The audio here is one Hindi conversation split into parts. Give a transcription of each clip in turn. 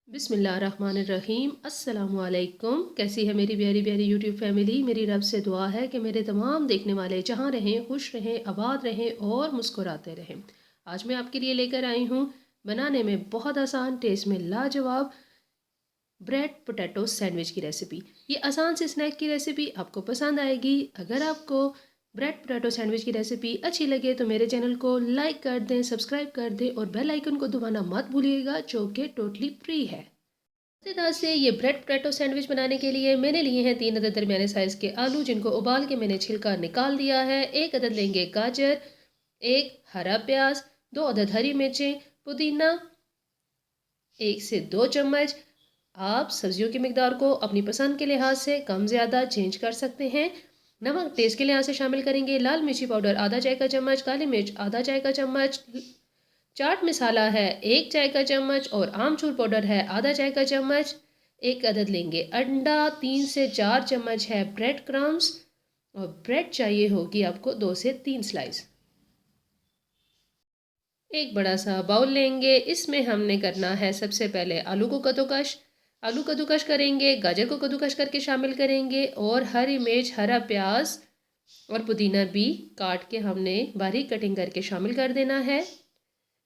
बिस्मिल्लाहिर्रहमानिर्रहीम। अस्सलामुअलैकुम। कैसी है मेरी प्यारी प्यारी यूट्यूब फैमिली। मेरी रब से दुआ है कि मेरे तमाम देखने वाले जहाँ रहें खुश रहें, आबाद रहें और मुस्कुराते रहें। आज मैं आपके लिए लेकर आई हूँ बनाने में बहुत आसान, टेस्ट में लाजवाब ब्रेड पोटैटो सैंडविच की रेसिपी। ये आसान से स्नैक की रेसिपी आपको पसंद आएगी। अगर आपको ब्रेड पोटैटो सैंडविच की रेसिपी अच्छी लगे तो मेरे चैनल को लाइक कर दें, सब्सक्राइब कर दें और बेल आइकन को दबाना मत भूलिएगा, जो कि टोटली फ्री है। मज़ेदार से ये ब्रेड पोटैटो सैंडविच बनाने के लिए मैंने लिए हैं 3 अदद दरमियाने साइज़ के आलू, जिनको उबाल के मैंने छिलका निकाल दिया है। 1 अदद लेंगे गाजर, 1 हरा प्याज, 2 अदद हरी मिर्चें, पुदीना 1 से 2 चम्मच। आप सब्जियों की मिकदार को अपनी पसंद के लिहाज से कम ज़्यादा चेंज कर सकते हैं। नमक टेस्ट के लिहाज से शामिल करेंगे। लाल मिर्ची पाउडर आधा चाय का चम्मच, काली मिर्च आधा चाय का चम्मच, चाट मसाला है 1 चाय का चम्मच और आमचूर पाउडर है आधा चाय का चम्मच। 1 अदद लेंगे अंडा, 3 से 4 चम्मच है ब्रेड क्रम्स और ब्रेड चाहिए होगी आपको 2 से 3 स्लाइस। एक बड़ा सा बाउल लेंगे, इसमें हमने करना है सबसे पहले आलू कद्दूकश करेंगे, गाजर को कद्दूकश करके शामिल करेंगे और हरी मिर्च, हरा प्याज और पुदीना भी काट के हमने बारीक कटिंग करके शामिल कर देना है।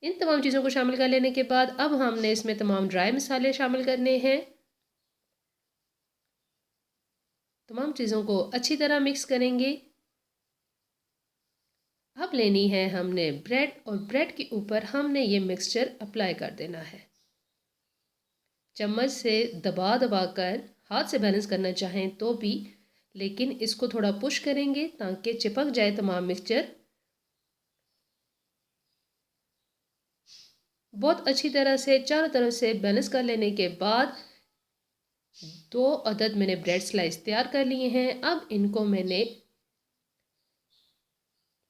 इन तमाम चीज़ों को शामिल कर लेने के बाद अब हमने इसमें तमाम ड्राई मसाले शामिल करने हैं। तमाम चीज़ों को अच्छी तरह मिक्स करेंगे। अब लेनी है हमने ब्रेड और ब्रेड के ऊपर हमने ये मिक्सचर अप्लाई कर देना है। चम्मच से दबा दबा कर, हाथ से बैलेंस करना चाहें तो भी, लेकिन इसको थोड़ा पुश करेंगे ताकि चिपक जाए तमाम मिक्सचर। बहुत अच्छी तरह से चारों तरफ से बैलेंस कर लेने के बाद 2 अदद मैंने ब्रेड स्लाइस तैयार कर लिए हैं। अब इनको मैंने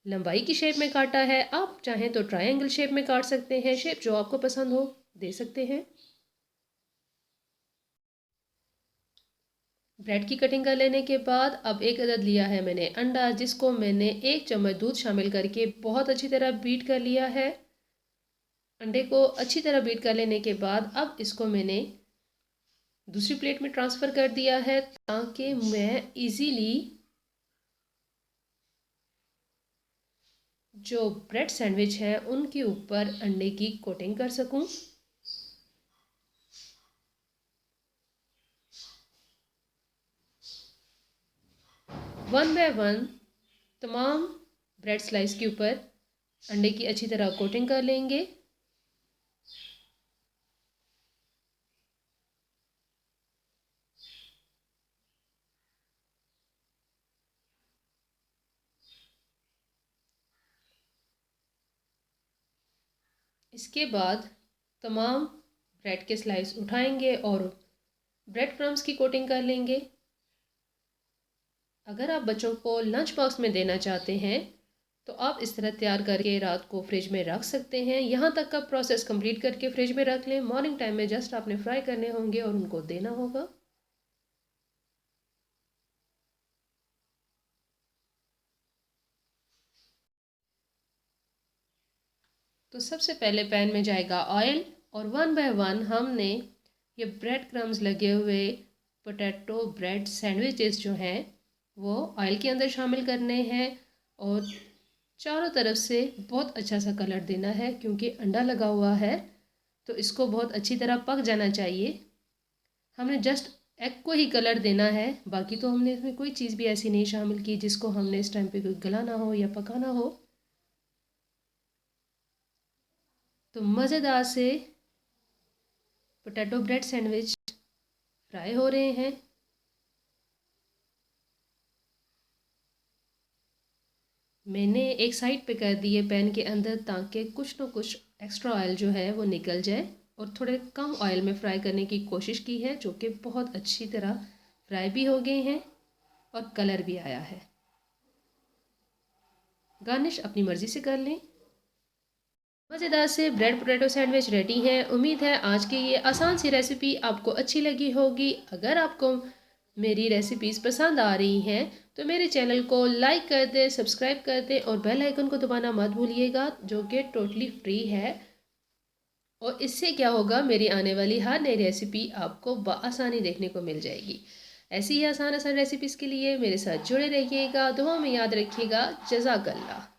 लंबाई की शेप में काटा है। आप चाहें तो ट्रायंगल शेप में काट सकते हैं, शेप जो आपको पसंद हो दे सकते हैं। ब्रेड की कटिंग कर लेने के बाद अब 1 अदद लिया है मैंने अंडा, जिसको मैंने 1 चम्मच दूध शामिल करके बहुत अच्छी तरह बीट कर लिया है। अंडे को अच्छी तरह बीट कर लेने के बाद अब इसको मैंने दूसरी प्लेट में ट्रांसफ़र कर दिया है ताकि मैं इजीली जो ब्रेड सैंडविच है उनके ऊपर अंडे की कोटिंग कर सकूं। वन बाय वन तमाम ब्रेड स्लाइस के ऊपर अंडे की अच्छी तरह कोटिंग कर लेंगे। इसके बाद तमाम ब्रेड के स्लाइस उठाएंगे और ब्रेड क्रम्स की कोटिंग कर लेंगे। अगर आप बच्चों को लंच बॉक्स में देना चाहते हैं तो आप इस तरह तैयार करके रात को फ्रिज में रख सकते हैं। यहाँ तक का प्रोसेस कंप्लीट करके फ्रिज में रख लें। मॉर्निंग टाइम में जस्ट आपने फ्राई करने होंगे और उनको देना होगा। तो सबसे पहले पैन में जाएगा ऑयल और वन बाय वन हमने ये ब्रेड क्रम्स लगे हुए पोटैटो ब्रेड सैंडविचेस जो हैं वो ऑयल के अंदर शामिल करने हैं और चारों तरफ से बहुत अच्छा सा कलर देना है, क्योंकि अंडा लगा हुआ है तो इसको बहुत अच्छी तरह पक जाना चाहिए। हमने जस्ट एग को ही कलर देना है, बाकी तो हमने इसमें कोई चीज़ भी ऐसी नहीं शामिल की जिसको हमने इस टाइम पे कोई गलाना हो या पकाना हो। तो मज़ेदार से पोटैटो ब्रेड सैंडविच फ्राई हो रहे हैं। मैंने एक साइड पे कर दिए पैन के अंदर ताकि कुछ न कुछ एक्स्ट्रा ऑयल जो है वो निकल जाए, और थोड़े कम ऑयल में फ्राई करने की कोशिश की है, जो कि बहुत अच्छी तरह फ्राई भी हो गए हैं और कलर भी आया है। गार्निश अपनी मर्ज़ी से कर लें। मज़ेदार से ब्रेड पोटैटो सैंडविच रेडी है। उम्मीद है आज की ये आसान सी रेसिपी आपको अच्छी लगी होगी। अगर आपको मेरी रेसिपीज़ पसंद आ रही हैं तो मेरे चैनल को लाइक कर दें, सब्सक्राइब कर दें और बेल आइकन को दबाना मत भूलिएगा, जो कि टोटली फ्री है। और इससे क्या होगा, मेरी आने वाली हर नई रेसिपी आपको बआसानी देखने को मिल जाएगी। ऐसी ही आसान आसान रेसिपीज़ के लिए मेरे साथ जुड़े रहिएगा। दुआ में याद रखिएगा। जज़ाकल्लाह।